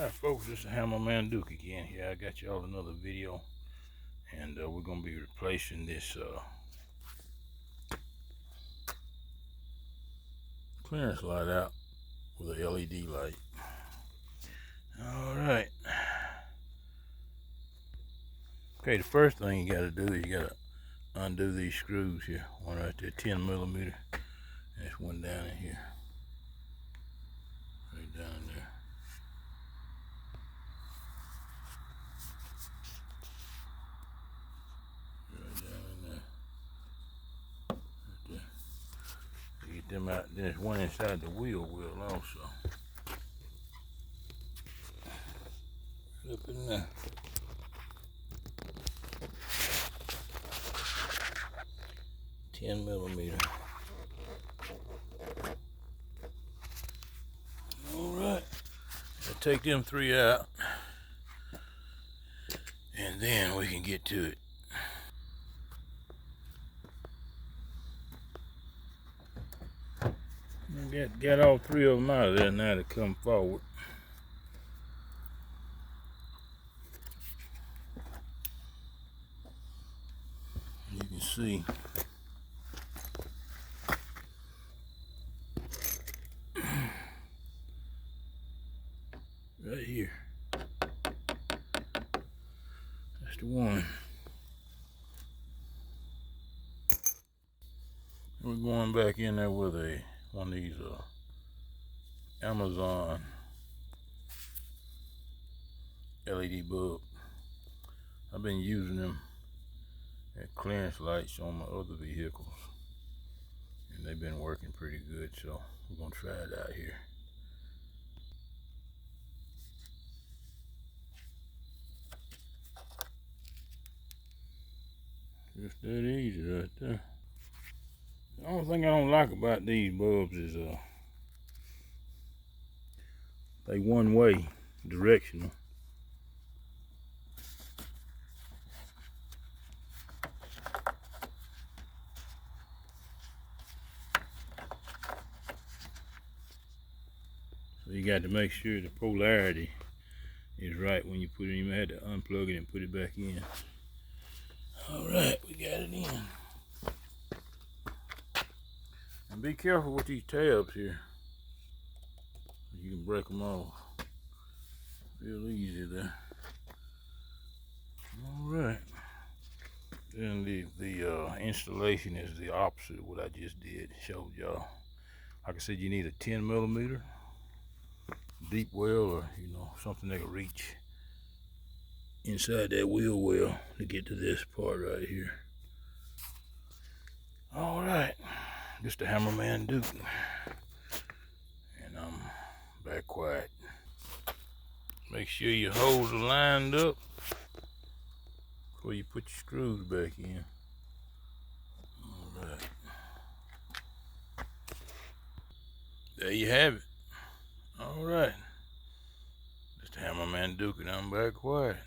Alright folks, this is Hammerman Duke again here. I got y'all another video, and we're going to be replacing this clearance light out with a LED light. Alright. Okay, the first thing you got to do is you got to undo these screws here. One right there, 10mm, and there's one down in here. Right down in there. Get them out. There's one inside the wheel well also. Up in there. $10mm. Alright. I'll take them three out, and then we can get to it. Got all three of them out of there now to come forward. You can see right here. That's the one. We're going back in there with one of these Amazon LED bulb. I've been using them at clearance lights on my other vehicles, and they've been working pretty good, so we're gonna try it out here. Just that easy right there. The only thing I don't like about these bulbs is they one-way directional. So you got to make sure the polarity is right when you put it in. You had to unplug it and put it back in. Alright, we got it in. And be careful with these tabs here. You can break them off real easy there. Alright. Then the installation is the opposite of what I just did. Showed y'all. Like I said, you need a 10mm deep well, or something that can reach inside that wheel well to get to this part right here. Alright. Just the Hammerman Duke. And I'm back quiet. Make sure your holes are lined up before you put your screws back in. Alright. There you have it. Alright. Just the Hammerman Duke, and I'm back quiet.